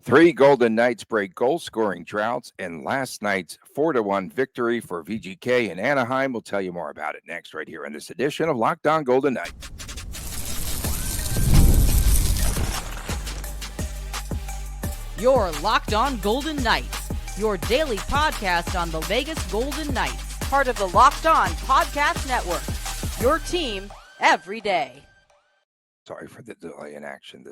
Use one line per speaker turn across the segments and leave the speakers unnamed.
Three Golden Knights break goal-scoring droughts, and last night's 4-1 victory for VGK in Anaheim. We'll tell you more about it next, right here in this edition of Locked On Golden Knights.
You're Locked On Golden Knights, your daily podcast on the Vegas Golden Knights, part of the Locked On Podcast Network, your team every day.
Sorry for the delay in action. The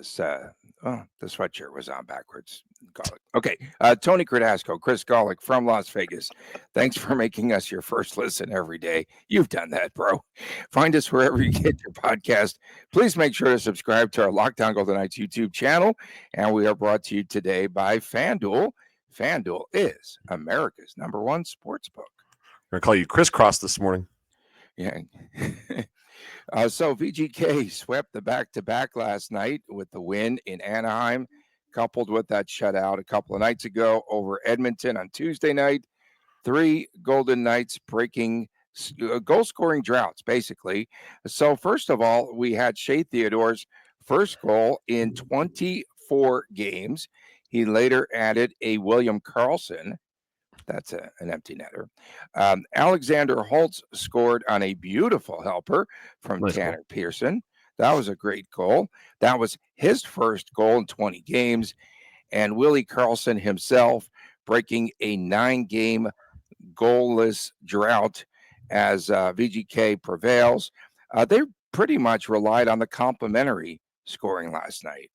sweatshirt was on backwards. Garlic. Okay. Tony Cardasco, Chris Garlic from Las Vegas. Thanks for making us your first listen every day. You've done that, bro. Find us wherever you get your podcast. Please make sure to subscribe to our Locked On Golden Knights YouTube channel. And we are brought to you today by FanDuel. FanDuel is America's #1 sports book.
I'm going to call you Crisscross this morning.
Yeah. So VGK swept the back-to-back last night with the win in Anaheim, coupled with that shutout a couple of nights ago over Edmonton on Tuesday night. Three Golden Knights breaking goal-scoring droughts, basically. So first of all, we had Shea Theodore's first goal in 24 games. He later added a William Karlsson. That's an empty netter. Alexander Holtz scored on a beautiful helper from Tanner Pearson. That was a great goal. That was his first goal in 20 games. And Willie Karlsson himself breaking a 9-game goalless drought as VGK prevails. They pretty much relied on the complimentary scoring last night.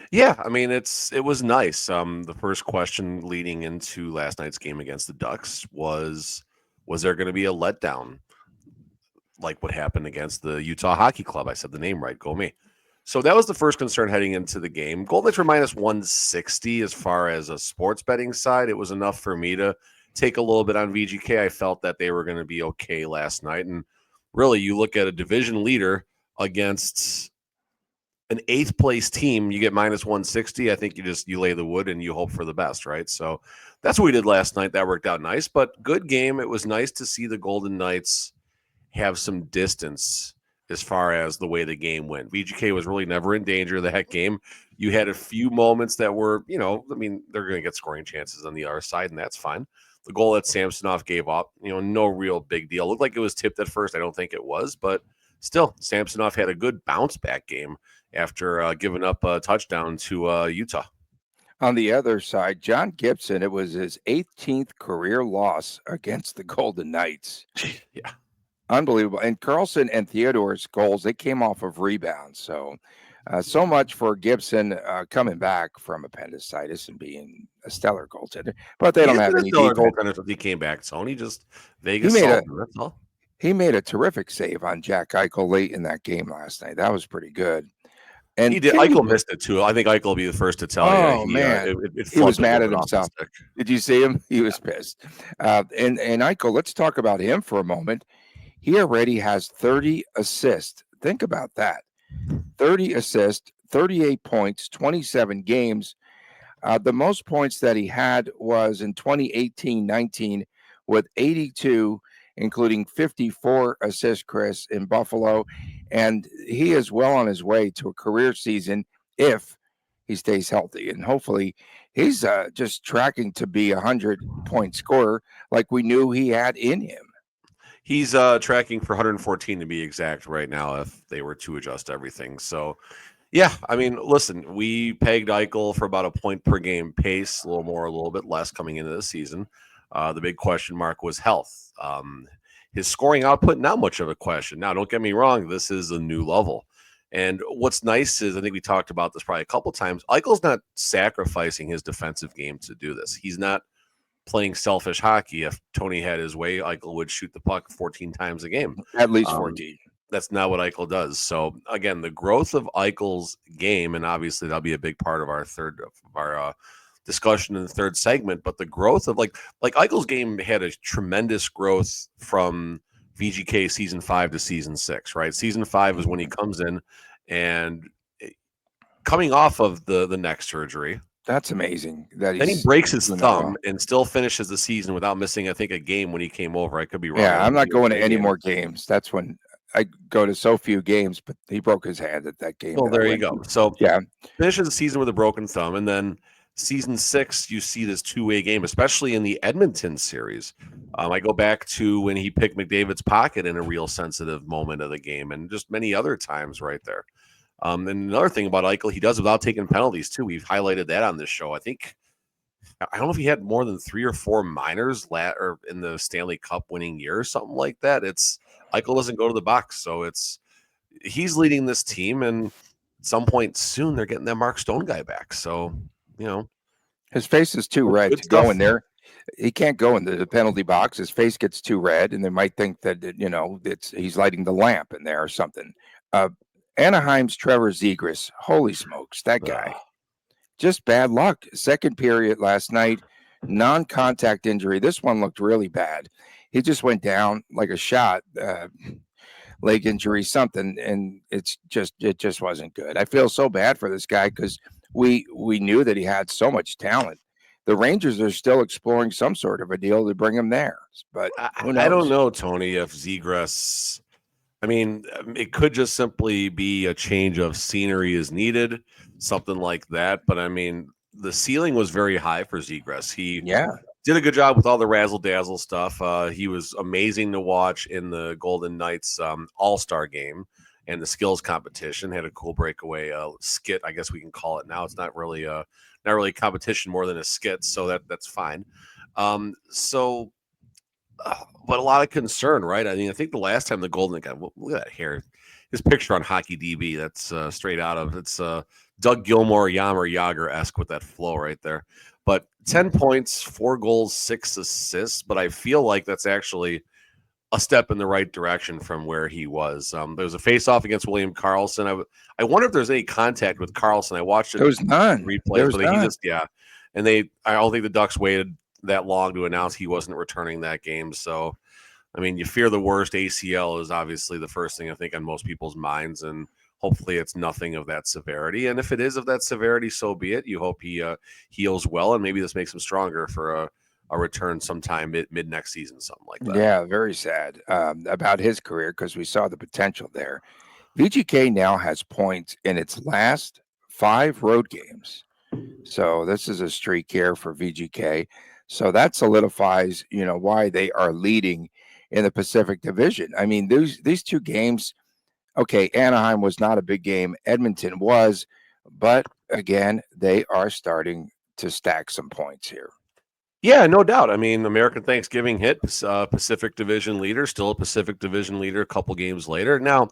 Yeah, I mean, it was nice. The first question leading into last night's game against the Ducks was there going to be a letdown like what happened against the Utah Hockey Club? I said the name right. Go me. So that was the first concern heading into the game. Golden Knights were minus 160 as far as a sports betting side. It was enough for me to take a little bit on VGK. I felt that they were going to be okay last night. And really, you look at a division leader against an 8th place team, you get minus 160. I think you lay the wood and you hope for the best, right? So that's what we did last night. That worked out nice, but good game. It was nice to see the Golden Knights have some distance as far as the way the game went. VGK was really never in danger of that game. You had a few moments that were, they're going to get scoring chances on the other side, and that's fine. The goal that Samsonov gave up, no real big deal. Looked like it was tipped at first. I don't think it was, but still, Samsonov had a good bounce back game after giving up a touchdown to Utah.
On the other side, John Gibson, it was his 18th career loss against the Golden Knights.
Yeah.
Unbelievable. And Karlsson and Theodore's goals, they came off of rebounds. So much for Gibson coming back from appendicitis and being a stellar goaltender. But they don't have any
goaltenders. He came back, Tony. Just Vegas. That's all.
He made a terrific save on Jack Eichel late in that game last night. That was pretty good. And
he did. Eichel missed it too. I think Eichel will be the first to tell you.
Oh man, he was mad at himself. Did you see him? He was pissed. And Eichel, let's talk about him for a moment. He already has 30 assists. Think about that. 30 assists, 38 points, 27 games. The most points that he had was in 2018-19 with 82, including 54 assists, Chris, in Buffalo. And he is well on his way to a career season if he stays healthy. And hopefully he's just tracking to be a 100-point scorer like we knew he had in him.
He's tracking for 114 to be exact right now if they were to adjust everything. So, yeah, I mean, listen, we pegged Eichel for about a point per game pace, a little more, a little bit less coming into the season. The big question mark was health. His scoring output, not much of a question. Now, don't get me wrong. This is a new level. And what's nice is, I think we talked about this probably a couple times, Eichel's not sacrificing his defensive game to do this. He's not playing selfish hockey. If Tony had his way, Eichel would shoot the puck 14 times a game.
At least 14.
That's not what Eichel does. So, again, the growth of Eichel's game, and obviously that'll be a big part of our discussion in the third segment, but the growth of like Eichel's game had a tremendous growth from VGK season 5 to season 6, right? Season 5 was when he comes in and coming off of the neck surgery.
That's amazing.
Then he breaks his thumb and still finishes the season without missing, I think, a game when he came over. I could be wrong.
Yeah, I'm not going to any more games. That's when I go to so few games, but he broke his hand at that game.
Well, there you go. So, yeah, finishes the season with a broken thumb, and then Season 6, you see this two-way game, especially in the Edmonton series. I go back to when he picked McDavid's pocket in a real sensitive moment of the game, and just many other times right there. And another thing about Eichel, he does without taking penalties too. We've highlighted that on this show. I don't know if he had more than 3 or 4 minors or in the Stanley Cup winning year or something like that. It's Eichel doesn't go to the box, so he's leading this team, and at some point soon they're getting that Mark Stone guy back. So
his face is too red
good
to go
stuff.
in there. He can't go in the penalty box. His face gets too red, and they might think that he's lighting the lamp in there or something. Anaheim's Trevor Zegras, holy smokes, that guy. Just bad luck. Second period last night, non-contact injury. This one looked really bad. He just went down like a shot, leg injury, something, and it just wasn't good. I feel so bad for this guy because we knew that he had so much talent. The Rangers are still exploring some sort of a deal to bring him there, but who knows?
I don't know, Tony, if Zegras. I mean, it could just simply be a change of scenery is needed, something like that. But I mean, the ceiling was very high for Zegras. He did a good job with all the razzle dazzle stuff. He was amazing to watch in the Golden Knights All-Star game and the skills competition. Had a cool breakaway skit, I guess we can call it now. It's not really competition more than a skit, so that's fine. But a lot of concern, right? I mean, I think the last time the Golden guy, look at that hair, his picture on Hockey DB, that's straight out of it's Doug Gilmour, Yammer Yager-esque with that flow right there. But 10 points, 4 goals, 6 assists. But I feel like that's actually a step in the right direction from where he was. There was a face-off against William Karlsson. I wonder if there's any contact with Karlsson. I watched it.
There was none.
Replays, but he just and I don't think the Ducks waited that long to announce he wasn't returning that game. So, I mean, you fear the worst. ACL is obviously the first thing I think on most people's minds, and hopefully it's nothing of that severity. And if it is of that severity, so be it. You hope he heals well, and maybe this makes him stronger for a return sometime mid next season, something like that.
Yeah, very sad about his career because we saw the potential there. VGK now has points in its last 5 road games. So this is a streak here for VGK. So that solidifies, why they are leading in the Pacific Division. I mean, these 2 games, okay, Anaheim was not a big game. Edmonton was, but again, they are starting to stack some points here.
Yeah, no doubt. I mean, American Thanksgiving hit, Pacific Division leader, still a Pacific Division leader a couple games later. Now,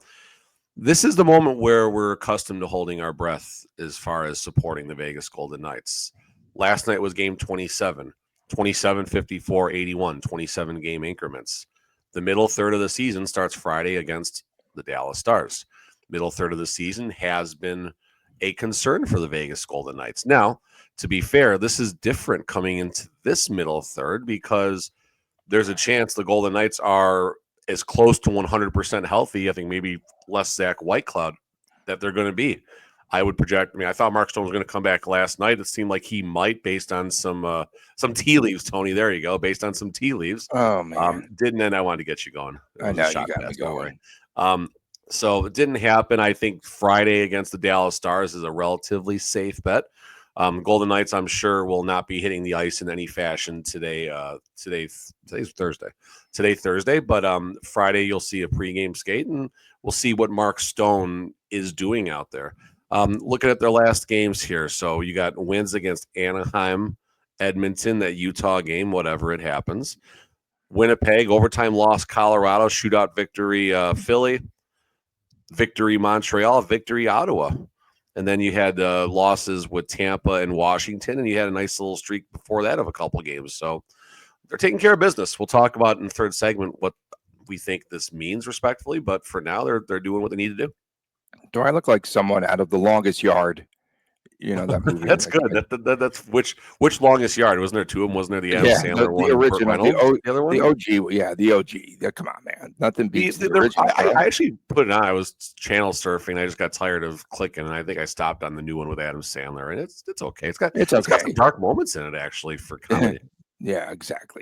this is the moment where we're accustomed to holding our breath as far as supporting the Vegas Golden Knights. Last night was game 27. 27, 54, 81, 27 game increments. The middle third of the season starts Friday against the Dallas Stars. Middle third of the season has been a concern for the Vegas Golden Knights. Now, to be fair, this is different coming into this middle third because there's a chance the Golden Knights are as close to 100% healthy, I think maybe less Zach Whitecloud, that they're going to be. I would project. I mean, I thought Mark Stone was going to come back last night. It seemed like he might, based on some tea leaves. Tony, there you go. Based on some tea leaves.
Oh man,
didn't end. I wanted to get you going.
I know you got me going.
So it didn't happen. I think Friday against the Dallas Stars is a relatively safe bet. Golden Knights, I'm sure, will not be hitting the ice in any fashion today. Today's Thursday. Today, Thursday, but Friday you'll see a pregame skate, and we'll see what Mark Stone is doing out there. Looking at their last games here, so you got wins against Anaheim, Edmonton, that Utah game, whatever it happens. Winnipeg, overtime loss, Colorado, shootout victory, Philly, victory, Montreal, victory, Ottawa. And then you had losses with Tampa and Washington, and you had a nice little streak before that of a couple of games. So they're taking care of business. We'll talk about in the third segment what we think this means respectfully, but for now, they're doing what they need to do.
Do I look like someone out of The Longest Yard? That movie.
That's good. That's which Longest Yard? Wasn't there 2 of them? Wasn't there the Adam Sandler one?
The original,
the other one?
The OG. Yeah, the OG. Yeah, come on, man. Nothing beats the original.
I actually put it on. I was channel surfing. I just got tired of clicking, and I think I stopped on the new one with Adam Sandler, and it's okay. It's got some dark moments in it actually for comedy.
Yeah, exactly.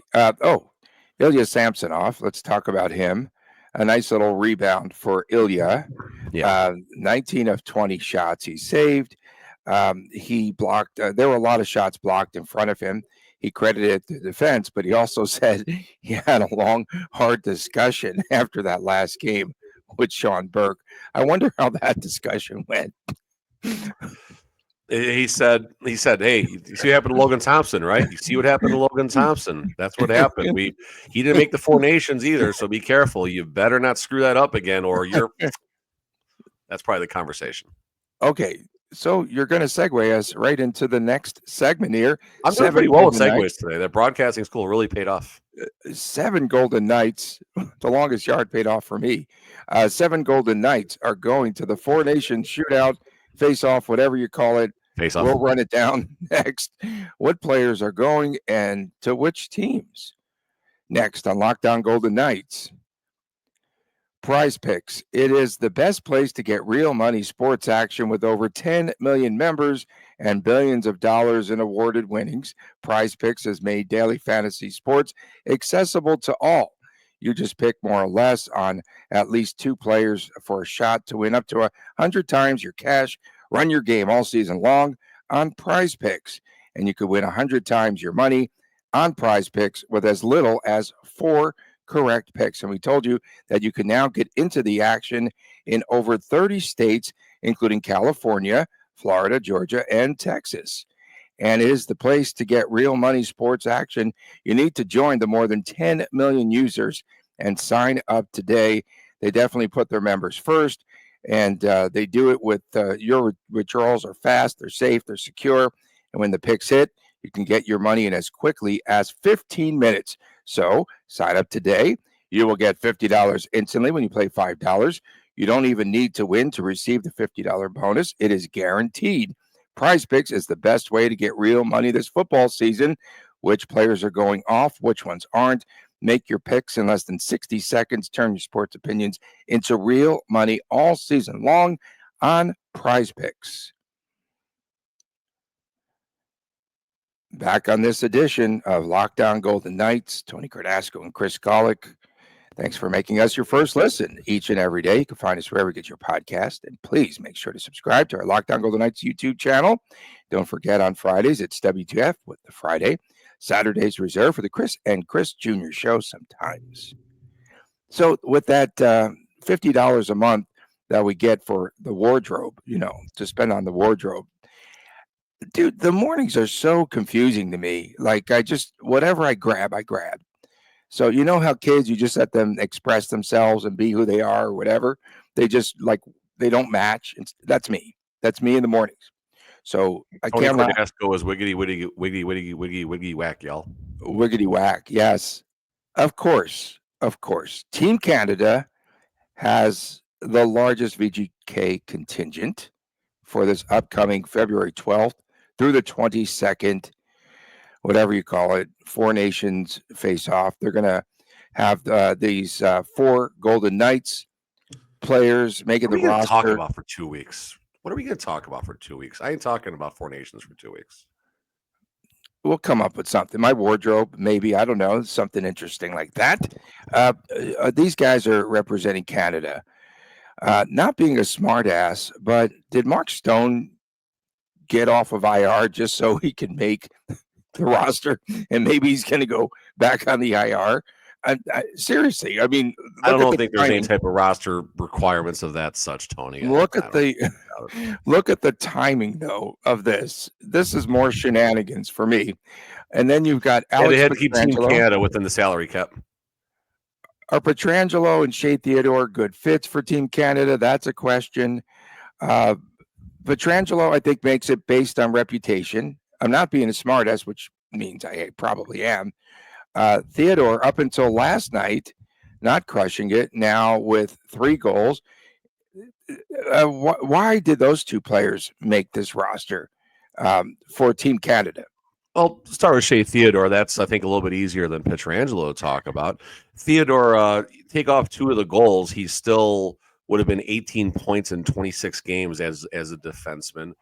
Ilya Samsonov. Let's talk about him. A nice little rebound for Ilya.
Yeah.
19 of 20 shots he saved. He blocked. There were a lot of shots blocked in front of him. He credited the defense, but he also said he had a long, hard discussion after that last game with Sean Burke. I wonder how that discussion went.
He said, "Hey, you see what happened to Logan Thompson, right? You see what happened to Logan Thompson. That's what happened. He didn't make the Four Nations either, so be careful. You better not screw that up again, or you're." That's probably the conversation.
Okay, so you're going to segue us right into the next segment here.
I'm doing pretty well with segues today. That broadcasting school really paid off.
7 Golden Knights, the longest yard paid off for me. 7 Golden Knights are going to the Four Nations shootout, face off, whatever you call it.
Face off.
We'll run it down next. What players are going and to which teams? Next on Lockdown Golden Knights. PrizePicks. It is the best place to get real money sports action with over 10 million members and billions of dollars in awarded winnings. PrizePicks has made daily fantasy sports accessible to all. You just pick more or less on at least 2 players for a shot to win up to 100 times your cash. Run your game all season long on PrizePicks, and you could win 100 times your money on PrizePicks with as little as 4 correct picks. And we told you that you can now get into the action in over 30 states, including California, Florida, Georgia, and Texas. And it is the place to get real money sports action. You need to join the more than 10 million users and sign up today. They definitely put their members first, and they do it with your withdrawals are fast, they're safe, they're secure. And when the picks hit, you can get your money in as quickly as 15 minutes. So sign up today. You will get $50 instantly when you play $5. You don't even need to win to receive the $50 bonus. It is guaranteed. PrizePicks is the best way to get real money this football season. Which players are going off, which ones aren't. Make your picks in less than 60 seconds. Turn your sports opinions into real money all season long on PrizePicks. Back on this edition of Lockdown Golden Knights, Tony Cardasco and Chris Golick. Thanks for making us your first listen each and every day. You can find us wherever you get your podcast. And please make sure to subscribe to our Lockdown Golden Knights YouTube channel. Don't forget on Fridays, it's WTF with the Friday. Saturdays reserved for the Chris and Chris Jr. show sometimes. So with that $50 a month that we get for the wardrobe, to spend on the wardrobe, dude, the mornings are so confusing to me. Like whatever I grab. So you know how kids, you just let them express themselves and be who they are or whatever. They just they don't match. That's me. That's me in the mornings. So I can't.
Tony Cardasco is wiggity, wiggy, wiggy, wiggy, wiggy, wiggy, whack, y'all.
Wiggity whack. Yes, of course. Team Canada has the largest VGK contingent for this upcoming February 12th through the 22nd, whatever you call it, Four Nations face-off. They're going to have these 4 Golden Knights players making the roster.
What are we going to talk about for 2 weeks? What are we going to talk about for 2 weeks? I ain't talking about Four Nations for 2 weeks.
We'll come up with something. My wardrobe, maybe, I don't know, something interesting like that. These guys are representing Canada. Not being a smartass, but did Mark Stone get off of IR just so he can make the roster, and maybe he's going to go back on the IR? Seriously, I mean,
I don't think there's any type of roster requirements of that such, Tony.
Look at the timing though of this. This is more shenanigans for me. And then you've got Alex.
They had to keep Team Canada within the salary cap.
Are Pietrangelo and Shea Theodore good fits for Team Canada? That's a question. Pietrangelo, I think, makes it based on reputation. I'm not being a smartass, which means I probably am. Theodore, up until last night, not crushing it. Now with 3 goals. Why did those 2 players make this roster for Team Canada?
Well, start with Shea Theodore. That's, I think, a little bit easier than Pietrangelo to talk about. Theodore, take off 2 of the goals, he still would have been 18 points in 26 games as a defenseman.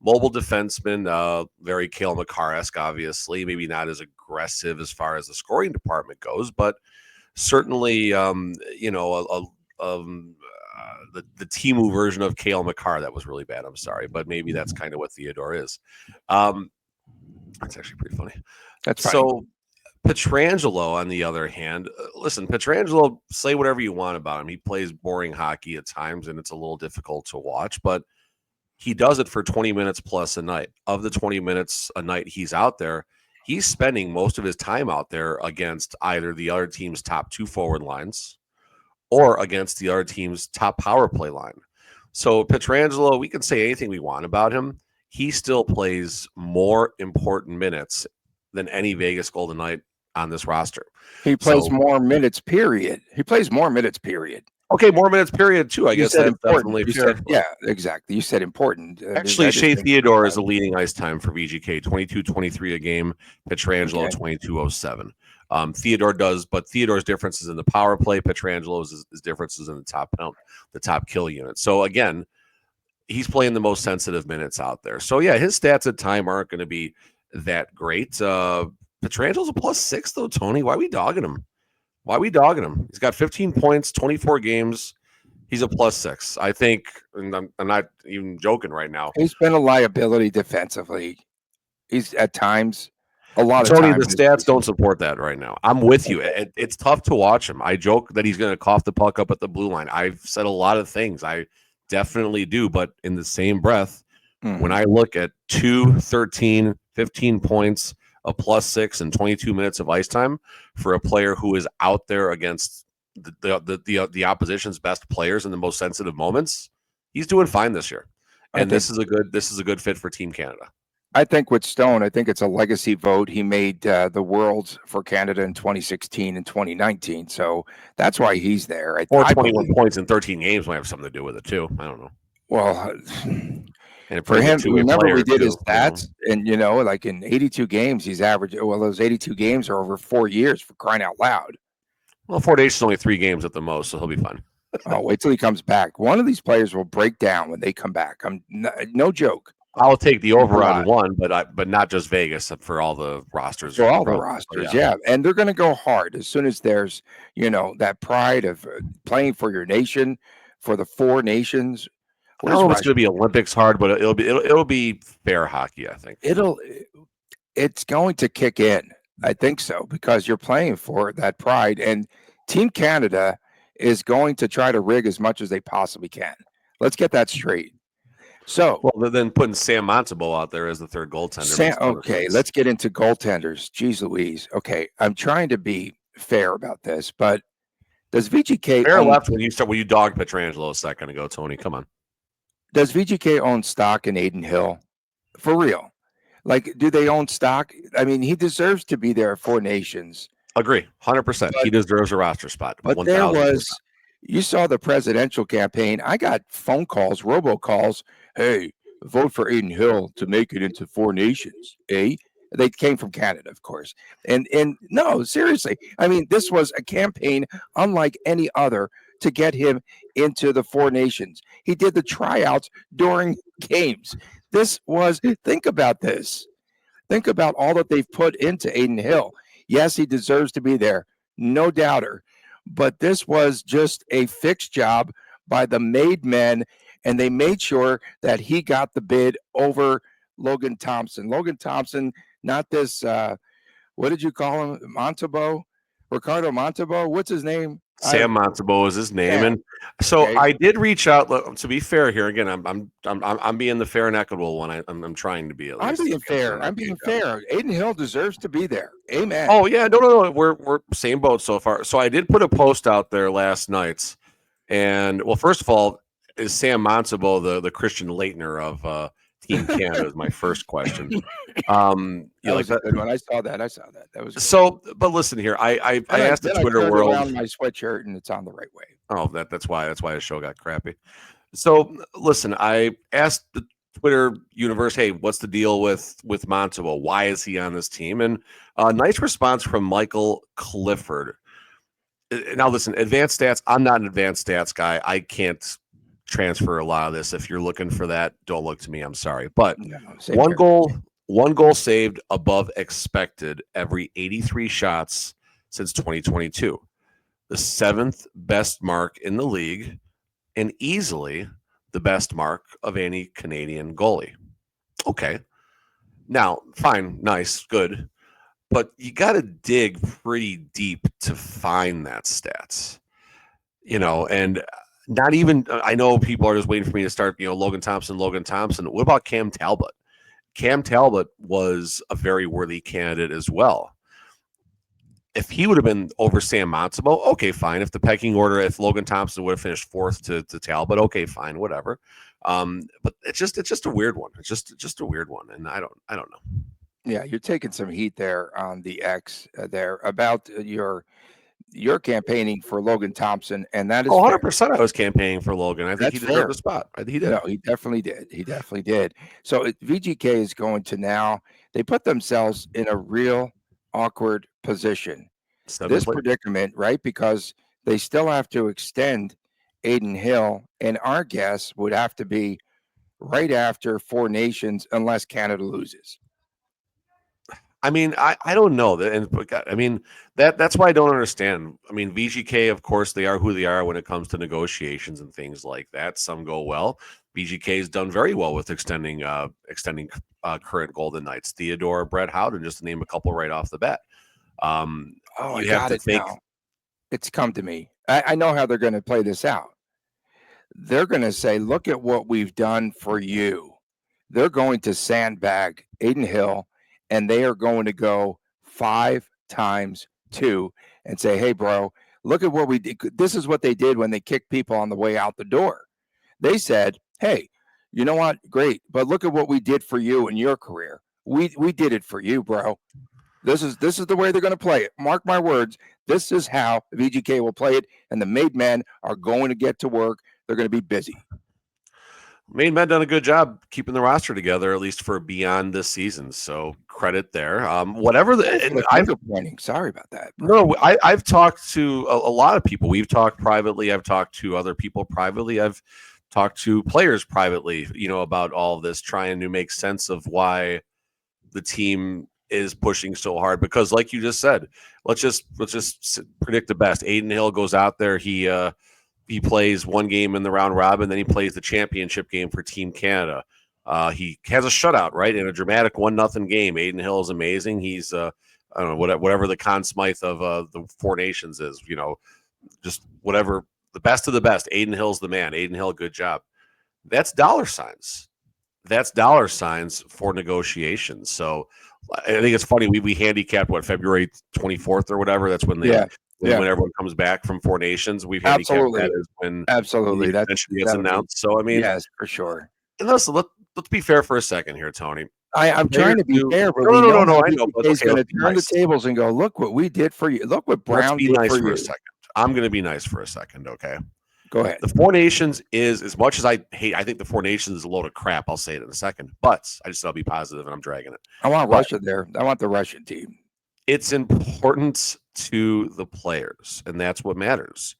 Mobile defenseman, very Cale Makar-esque, obviously. Maybe not as aggressive as far as the scoring department goes, but certainly, a the Timu version of Cale Makar. That was really bad. I'm sorry, but maybe that's kind of what Theodore is. That's actually pretty funny.
That's fine.
So Pietrangelo, on the other hand, listen, Pietrangelo, say whatever you want about him. He plays boring hockey at times, and it's a little difficult to watch, but he does it for 20 minutes plus a night. Of the 20 minutes a night he's out there, he's spending most of his time out there against either the other team's top 2 forward lines or against the other team's top power play line. So Pietrangelo, we can say anything we want about him. He still plays more important minutes than any Vegas Golden Knight on this roster.
He plays more minutes, period. He plays more minutes, period.
Okay, more minutes, period, too. I guess that's definitely fair.
Yeah, exactly. You said important.
Actually, Shea Theodore is the leading ice time for VGK, 22-23 a game. Pietrangelo, 22-07. Theodore does, but Theodore's difference is in the power play. Pietrangelo's is differences in the top kill unit. So, again, he's playing the most sensitive minutes out there. So, yeah, his stats at time aren't going to be that great. Pietrangelo's a +6, though, Tony. Why are we dogging him? He's got 15 points, 24 games. He's a +6. I think, and I'm not even joking right now.
He's been a liability defensively. He's at times, a lot
of
Tony,
the stats don't support that right now. I'm with you. It's tough to watch him. I joke that he's going to cough the puck up at the blue line. I've said a lot of things. I definitely do. But in the same breath, when I look at 2, 13, 15 points, a +6 and 22 minutes of ice time for a player who is out there against the opposition's best players in the most sensitive moments, he's doing fine this year. And this is a good fit for Team Canada.
I think with Stone, I think it's a legacy vote. He made the Worlds for Canada in 2016 and 2019, so that's why he's there.
21 points in 13 games might have something to do with it too. I don't know.
Well, and for him, remember we did his stats, and like in 82 games, he's averaged. Well, those 82 games are over 4 years, for crying out loud.
Well, 4 days is only 3 games at the most, so he'll be fine.
Oh, wait till he comes back. One of these players will break down when they come back. No joke.
I'll take the over on one, but not just Vegas, for all the rosters.
For all the rosters, yeah. And they're going to go hard as soon as there's that pride of playing for your nation, for the 4 nations.
I don't know if it's going to be Olympics hard, but it'll be fair hockey. I think
it's going to kick in. I think so, because you're playing for that pride, and Team Canada is going to try to rig as much as they possibly can. Let's get that straight. So,
well, then putting Sam Montembeault out there as the third goaltender.
Okay, let's get into goaltenders. Jeez Louise. Okay, I'm trying to be fair about this, but does VGK
fair left when you dogged Pietrangelo a second ago, Tony? Come on.
Does VGK own stock in Adin Hill? For real? Like, do they own stock? I mean, he deserves to be there for Nations.
Agree, 100%. He deserves a roster spot.
But 1, there was, you saw the presidential campaign. I got phone calls, robocalls. Hey, vote for Adin Hill to make it into 4 Nations. Eh? They came from Canada, of course. And no, seriously. I mean, this was a campaign unlike any other to get him into the 4 Nations. He did the tryouts during games. Think about this. Think about all that they've put into Adin Hill. Yes, he deserves to be there. No doubter. But this was just a fixed job by the made men, and they made sure that he got the bid over Logan Thompson. Logan Thompson, not this, what did you call him? Ricardo Montembeault? What's his name?
Sam Montembeault is his name, and so I did reach out. To be fair here, again, I'm being the fair and equitable one. I'm trying to be.
I'm being fair. Adin Hill deserves to be there. Amen.
Oh yeah, no. We're same boat so far. So I did put a post out there last night, and well, first of all, is Sam Montembeault the Christian Leitner of Team Canada? Is my first question.
That was a good one. I saw that. That was good.
So. But listen here, I asked the Twitter world.
Around my sweatshirt, and it's on the right way.
Oh, that's why the show got crappy. So listen, I asked the Twitter universe, hey, what's the deal with Montembeault? Why is he on this team? And a nice response from Michael Clifford. Now listen, advanced stats. I'm not an advanced stats guy. I can't transfer a lot of this. If you're looking for that, don't look to me. I'm sorry, but one goal saved above expected every 83 shots since 2022. The 7th best mark in the league and easily the best mark of any Canadian goalie. Okay. Now, fine, nice, good. But you got to dig pretty deep to find that stats, and not even, I know people are just waiting for me to start, Logan Thompson. What about Cam Talbot? Cam Talbot was a very worthy candidate as well. If he would have been over Sam Montembeault, okay, fine. If the pecking order, if Logan Thompson would have finished fourth to Talbot, okay, fine, whatever. But it's just a weird one. It's just a weird one, and I don't know.
Yeah, you're taking some heat there on the X there about your campaigning for Logan Thompson, and that is
100%. I was campaigning for Logan. I think
That's
he deserved
fair.
a spot. I think he did.
No, he definitely did. He definitely did. So VGK is going to now. They put themselves in a real awkward position. This predicament, right? Because they still have to extend Aiden Hill, and our guess would have to be right after Four Nations, unless Canada loses.
I mean, I don't know that, and I mean that's why I don't understand. I mean, VGK, of course, they are who they are when it comes to negotiations and things like that. Some go well. VGK has done very well with extending current Golden Knights. Theodore, Brett Howden, just to name a couple right off the bat.
I got it now. It's come to me. I know how they're going to play this out. They're going to say, "Look at what we've done for you." They're going to sandbag Aiden Hill, and they are going to go 5 times 2 and say, "Hey, bro, look at what we did." This is what they did when they kicked people on the way out the door. They said, "Hey, you know what? Great, but look at what we did for you in your career. We did it for you, bro. This is the way they're going to play it. Mark my words. This is how VGK will play it, and the made men are going to get to work. They're going to be busy."
Made men done a good job keeping the roster together, at least for beyond this season. So credit there. Whatever
sorry about that.
Bro. No, I've talked to a lot of people. We've talked privately. I've talked to other people privately. I've talked to players privately, about all of this, trying to make sense of why the team is pushing so hard. Because, like you just said, let's just predict the best. Aiden Hill goes out there. He plays one game in the round robin, then he plays the championship game for Team Canada. He has a shutout, right, in a dramatic 1-0 game. Aiden Hill is amazing. He's I don't know, whatever the Conn Smythe of the Four Nations is, just whatever, the best of the best. Aiden Hill's the man. Aiden Hill, good job. That's dollar signs. That's dollar signs for negotiations. So I think it's funny. We handicapped February 24th or whatever. That's when when everyone comes back from Four Nations. We've handicapped that as when
that
gets announced. So I mean,
yes, for sure.
And listen, let's be fair for a second here, Tony.
I'm trying to be fair, but no. I know. He's going to turn the tables and go, "Look what we did for you. Look what Brown did for you."
A second. I'm going to be nice for a second, okay?
Go ahead.
The Four Nations is, as much as I think the Four Nations is a load of crap. I'll say it in a second, but I'll be positive, and I'm dragging it.
I want Russia there. I want the Russian team.
It's important to the players, and that's what matters.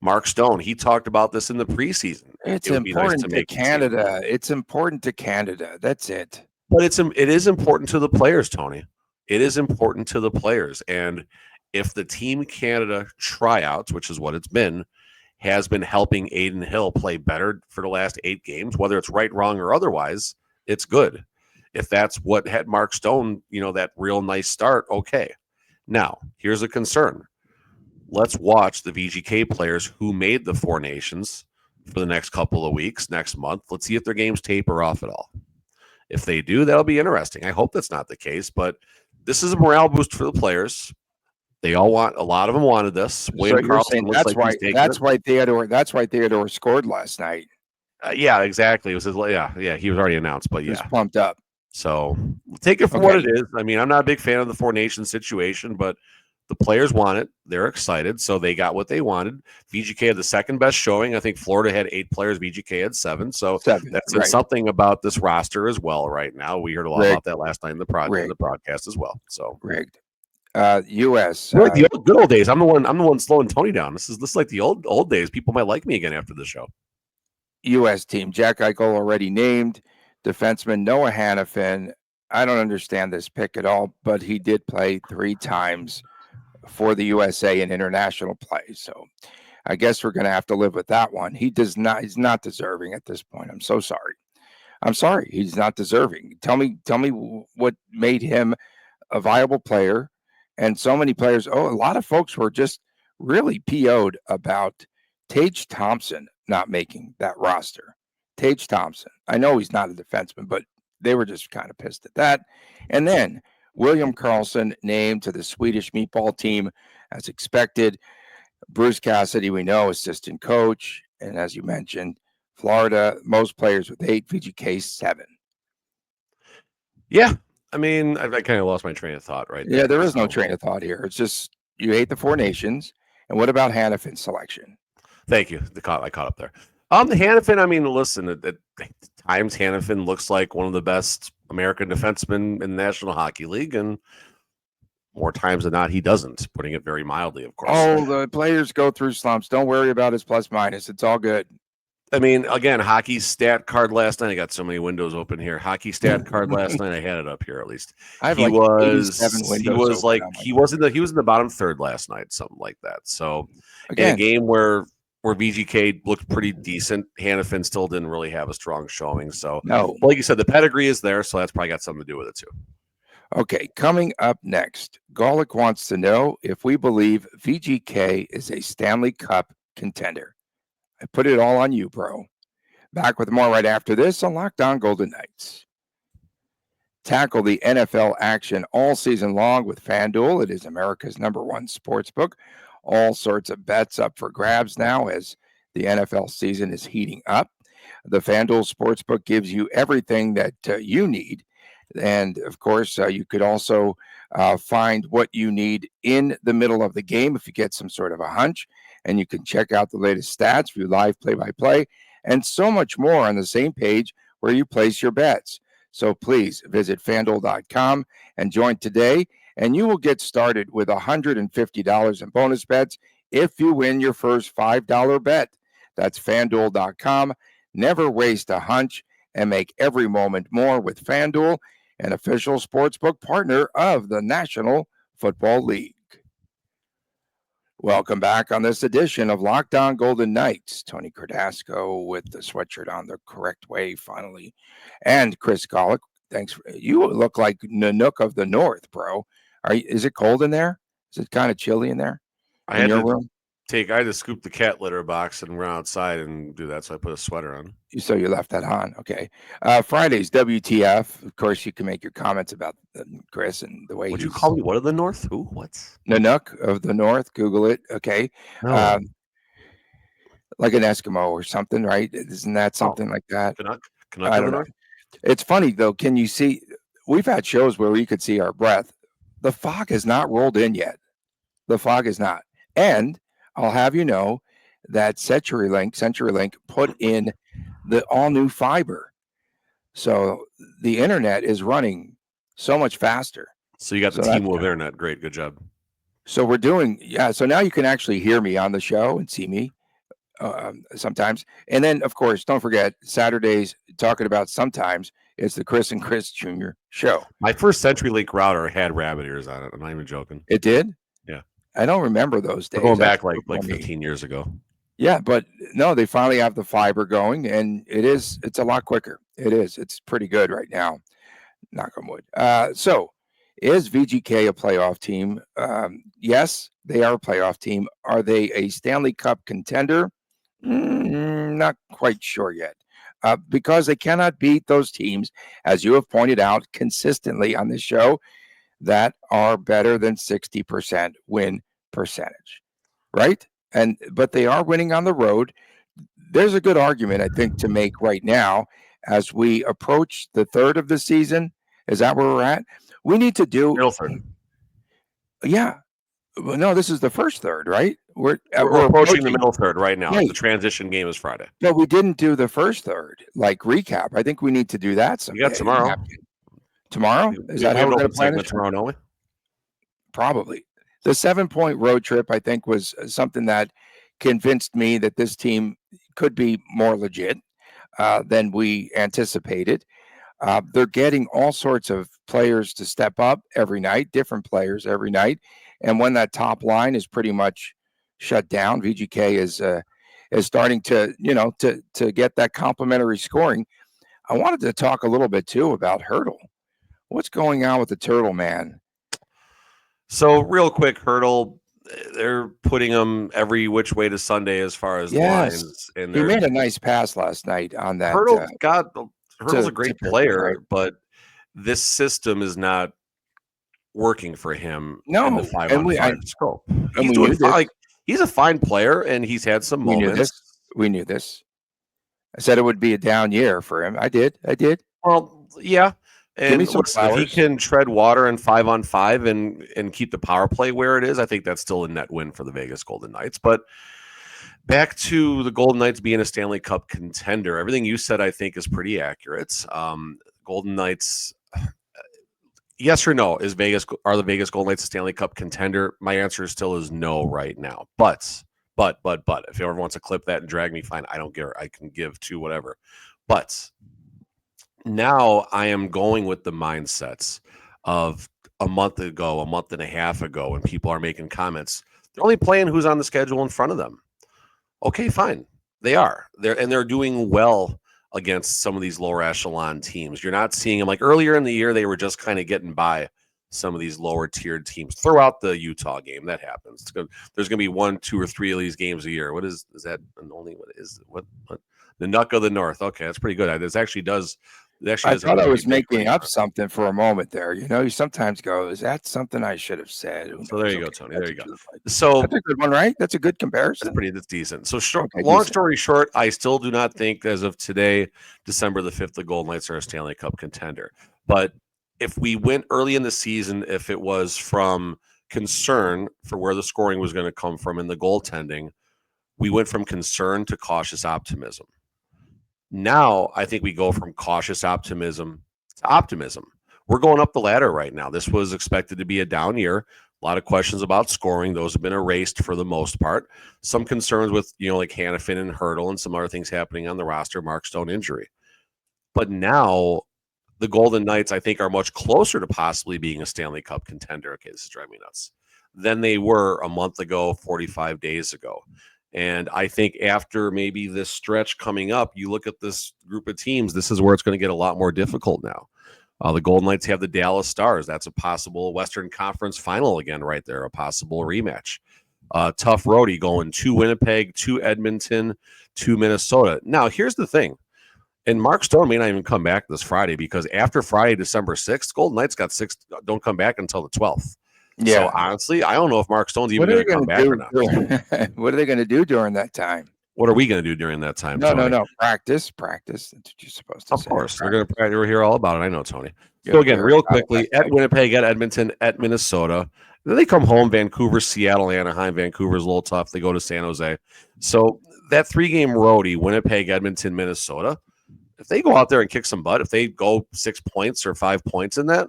Mark Stone, he talked about this in the preseason.
It's important to Canada. It's important to Canada. That's it.
But it is important to the players, Tony. It is important to the players. And if the Team Canada tryouts, which is what it's been, has been helping Aiden Hill play better for the last 8 games, whether it's right, wrong, or otherwise, it's good. If that's what had Mark Stone, that real nice start, okay. Now, here's a concern. Let's watch the VGK players who made the Four Nations for the next couple of weeks, next month. Let's see if their games taper off at all. If they do, that'll be interesting. I hope that's not the case, but this is a morale boost for the players. They all a lot of them wanted this.
William Karlsson that's why Theodore scored last night.
Yeah, exactly. It was he was already announced, but
he was pumped up.
So take it for what it is. I mean, I'm not a big fan of the Four Nations situation, but the players want it. They're excited, so they got what they wanted. VGK had the second best showing. I think Florida had 8 players. VGK had 7. So that's something about this roster as well right now. We heard a lot about that last night in the broadcast as well. So
rigged. U.S.
Like the good old days. I'm the one slowing Tony down. This is like the old days. People might like me again after the show.
U.S. team. Jack Eichel already named. Defenseman Noah Hannafin. I don't understand this pick at all, but he did play 3 times for the USA in international play. So I guess we're going to have to live with that one. He's not deserving at this point. I'm so sorry. I'm sorry. He's not deserving. Tell me what made him a viable player. And so many players, a lot of folks were just really PO'd about Tage Thompson not making that roster. Tage Thompson. I know he's not a defenseman, but they were just kind of pissed at that. And then William Karlsson named to the Swedish meatball team as expected. Bruce Cassidy, we know, assistant coach. And as you mentioned, Florida, most players with 8, VGK 7.
Yeah. I mean, I kind of lost my train of thought right there.
Yeah, there is no train of thought here. It's just you hate the 4 nations. And what about Hannafin's selection?
Thank you. I caught up there. The Hannafin, I mean, listen, at times Hannafin looks like one of the best American defensemen in the National Hockey League, and more times than not, he doesn't, putting it very mildly, of course.
Oh, the players go through slumps. Don't worry about his plus minus. It's all good.
I mean, again, hockey stat card last night. I got so many windows open here. Hockey stat card last night. I had it up here at least.
I have
he
like
was
87 windows.
He was in the bottom third last night, something like that. So
Again,
in a game where VGK looked pretty decent, Hannafin still didn't really have a strong showing. So
no,
like you said, the pedigree is there, so that's probably got something to do with it too.
Okay, coming up next, Golick wants to know if we believe VGK is a Stanley Cup contender. I put it all on you, bro. Back with more right after this on Locked On Golden Knights. Tackle the NFL action all season long with FanDuel. It is America's #1 sportsbook. All sorts of bets up for grabs now as the NFL season is heating up. The FanDuel Sportsbook gives you everything that you need. And of course, you could also find what you need in the middle of the game if you get some sort of a hunch. And you can check out the latest stats, view live play-by-play, and so much more on the same page where you place your bets. So please visit FanDuel.com and join today, and you will get started with $150 in bonus bets if you win your first $5 bet. That's FanDuel.com. Never waste a hunch and make every moment more with FanDuel, an official sportsbook partner of the National Football League. Welcome back on this edition of Locked On Golden Knights. Tony Cardasco with the sweatshirt on the correct way, finally. And Chris Golick, thanks. You look like Nanook of the North, bro. Is it cold in there? Is it kind of chilly in there?
I had to scoop the cat litter box and run outside and do that, so I put a sweater on.
So you left that on. Okay. Fridays, WTF. Of course, you can make your comments about Chris and the way
Would you call me what of the North? Who? What?
Nanook of the North. Google it. Okay.
No.
Like an Eskimo or something, right? Isn't that something like that?
Canuck
I don't know. It's funny, though. Can you see? We've had shows where we could see our breath. The fog has not rolled in yet. The fog is not. And I'll have you know that CenturyLink put in the all-new fiber. So the internet is running so much faster.
So you got the T-Mobile internet. Great. Good job.
So we're doing, so now you can actually hear me on the show and see me sometimes. And then, of course, don't forget, Saturdays, talking about sometimes, it's the Chris and Chris Jr. show.
My first CenturyLink router had rabbit ears on it. I'm not even joking.
It did?
Yeah.
I don't remember those days.
We're going back like 15 years ago.
Yeah, but no, they finally have the fiber going, and it's a lot quicker. It is. It's pretty good right now. Knock on wood. So is VGK a playoff team? Yes, they are a playoff team. Are they a Stanley Cup contender? Not quite sure yet. Because they cannot beat those teams, as you have pointed out consistently on this show, that are better than 60% win percentage, right? But they are winning on the road. There's a good argument, I think, to make right now as we approach the third of the season. Is that where we're at? We need to do
middle third.
Yeah. Well, no, this is the first third, right?
We're approaching the middle third right now. Right. The transition game is Friday.
No, we didn't do the first third, like recap. I think we need to do that someday.
We got tomorrow.
Tomorrow? Is that how we're going to plan it?
Tomorrow, don't we?
Probably. The 7-point road trip, I think, was something that convinced me that this team could be more legit than we anticipated. They're getting all sorts of players to step up every night, different players every night. And when that top line is pretty much shut down. VGK is starting to to get that complementary scoring. I wanted to talk a little bit too about Hurdle. What's going on with the Turtle Man?
So real quick, Hurdle, they're putting him every which way to Sunday as far as lines. And
he made a nice pass last night on that.
Hurdle's a great player,
right?
but this system is not working for him in
No,
the 5-on-5 scope. He's
we
doing
knew
fine.
this.
Like, he's a fine player, and he's had some
We knew
moments.
this. We knew this. I said it would be a down year for him. I did.
Well, yeah.
Give me
And
some
listen, if he
flowers.
can tread water in 5-on-5 and keep the power play where it is, I think that's still a net win for the Vegas Golden Knights. But back to the Golden Knights being a Stanley Cup contender, everything you said I think is pretty accurate. Golden Knights, yes or no, are the Vegas Golden Knights a Stanley Cup contender? My answer still is no right now. But if whoever wants to clip that and drag me, fine. I don't care. I can give to whatever. But now I am going with the mindsets of a month ago, a month and a half ago, when people are making comments. They're only playing who's on the schedule in front of them. Okay, fine. They are. They're doing well against some of these lower echelon teams. You're not seeing them like earlier in the year, they were just kind of getting by some of these lower tiered teams throughout the Utah game. That happens. There's going to be 1, 2, or 3 of these games a year. What is that? Only what the Nuck of the North? Okay, that's pretty good. This actually does.
I thought I was making up something for a moment there. You sometimes go, is that something I should have said?
So there you go, Tony. There you go. So
that's a good one, right? That's a good comparison.
That's decent. So long story short, I still do not think, as of today, December the 5th, the Golden Knights are a Stanley Cup contender. But if we went early in the season, if it was from concern for where the scoring was going to come from in the goaltending, we went from concern to cautious optimism. Now, I think we go from cautious optimism to optimism. We're going up the ladder right now. This was expected to be a down year. A lot of questions about scoring. Those have been erased for the most part. Some concerns with, like Hanifin and Hurdle and some other things happening on the roster, Mark Stone injury. But now the Golden Knights, I think, are much closer to possibly being a Stanley Cup contender. Okay, this is driving me nuts. Than they were a month ago, 45 days ago. And I think after maybe this stretch coming up, you look at this group of teams, this is where it's going to get a lot more difficult now. The Golden Knights have the Dallas Stars. That's a possible Western Conference final again right there, a possible rematch. Tough roadie going to Winnipeg, to Edmonton, to Minnesota. Now, here's the thing. And Mark Stone may not even come back this Friday because after Friday, December 6th, Golden Knights got 6, don't come back until the 12th. Yeah. So honestly, I don't know if Mark Stone's even going to come back or not.
What are they going to do during that time?
What are we going to do during that time?
No. Practice. That's what you're supposed to say.
Of course. They're going to practice. We're here all about it. I know, Tony. So again, real quickly, at Winnipeg, at Edmonton, at Minnesota. Then they come home, Vancouver, Seattle, Anaheim. Vancouver's a little tough. They go to San Jose. So that 3-game roadie, Winnipeg, Edmonton, Minnesota, if they go out there and kick some butt, if they go 6 points or 5 points in that,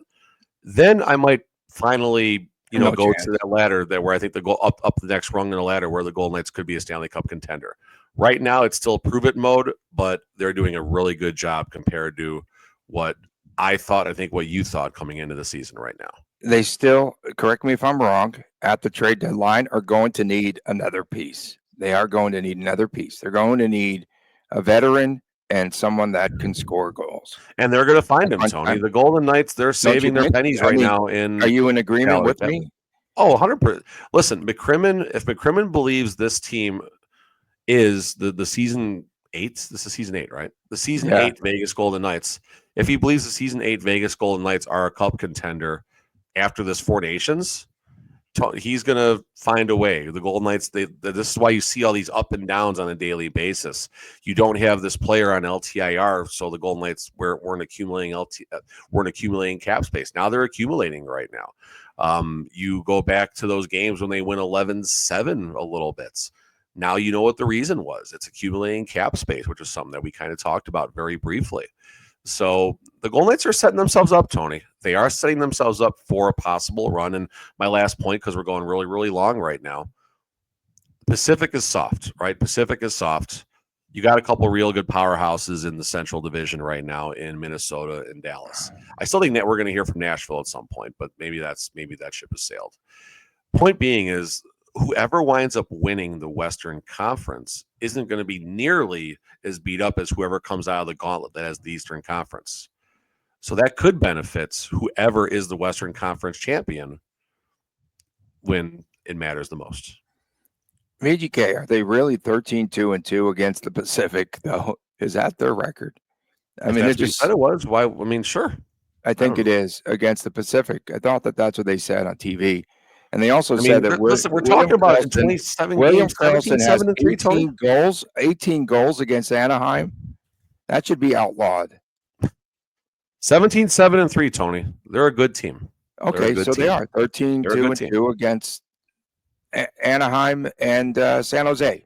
then I might finally go to that ladder where I think they go up the next rung in the ladder where the Golden Knights could be a Stanley Cup contender. Right now, it's still prove it mode, but they're doing a really good job compared to what I thought, I think what you thought coming into the season right now.
They still, correct me if I'm wrong, at the trade deadline are going to need another piece. They are going to need another piece. They're going to need a veteran and someone that can score goals.
And they're going to find him, Tony. The Golden Knights, they're saving their pennies right now.
Are you in agreement with me?
Oh, 100%. Listen, if McCrimmon believes this team is the season 8, this is season 8, right? The season 8 Vegas Golden Knights. If he believes the season 8 Vegas Golden Knights are a cup contender after this 4 nations, he's going to find a way. The Golden Knights, this is why you see all these up and downs on a daily basis. You don't have this player on LTIR, so the Golden Knights weren't accumulating cap space. Now they're accumulating right now. You go back to those games when they win 11-7 a little bit. Now you know what the reason was. It's accumulating cap space, which is something that we kind of talked about very briefly. So the Golden Knights are setting themselves up, Tony. They are setting themselves up for a possible run. And my last point, because we're going really, really long right now, Pacific is soft, right? Pacific is soft. You got a couple real good powerhouses in the Central Division right now in Minnesota and Dallas. I still think that we're going to hear from Nashville at some point, but maybe that ship has sailed. Point being is whoever winds up winning the Western Conference isn't going to be nearly as beat up as whoever comes out of the gauntlet that has the Eastern Conference. So that could benefit whoever is the Western Conference champion when it matters the most.
VGK, are they really 13-2-2 against the Pacific, though? Is that their record? I mean,
That's what you said it was. Why? I mean, sure.
I think it is against the Pacific. I thought that's what they said on TV. And they also said that
listen, we're talking about in 27
William
games,
Karlsson has
17-7-3, Tony.
18 goals against Anaheim. That should be outlawed.
17-7-3, Tony. They're a good team.
Okay, so they are 13-2-2 against Anaheim and San Jose.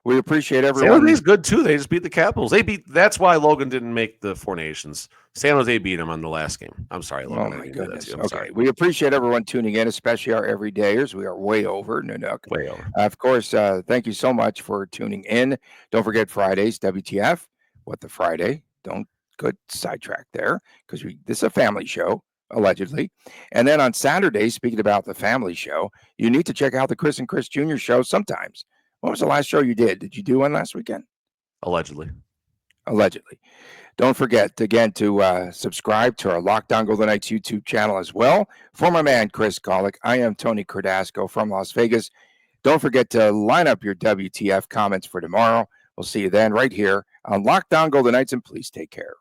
We appreciate everyone.
San Jose's good too. They just beat the Capitals. That's why Logan didn't make the Four Nations. San Jose beat him on the last game. I'm sorry, Logan.
Oh my goodness. Okay, we appreciate everyone tuning in, especially our everydayers. We are way over, Nanook.
Way over.
Of course, thank you so much for tuning in. Don't forget Fridays, WTF. What the Friday? Don't get sidetracked there because this is a family show, allegedly. And then on Saturday, speaking about the family show, you need to check out the Chris and Chris Jr. show sometimes. What was the last show you did? Did you do one last weekend?
Allegedly.
Don't forget, again, to subscribe to our Locked On Golden Knights YouTube channel as well. For my man, Chris Golick, I am Tony Cardasco from Las Vegas. Don't forget to line up your WTF comments for tomorrow. We'll see you then right here on Locked On Golden Knights, and please take care.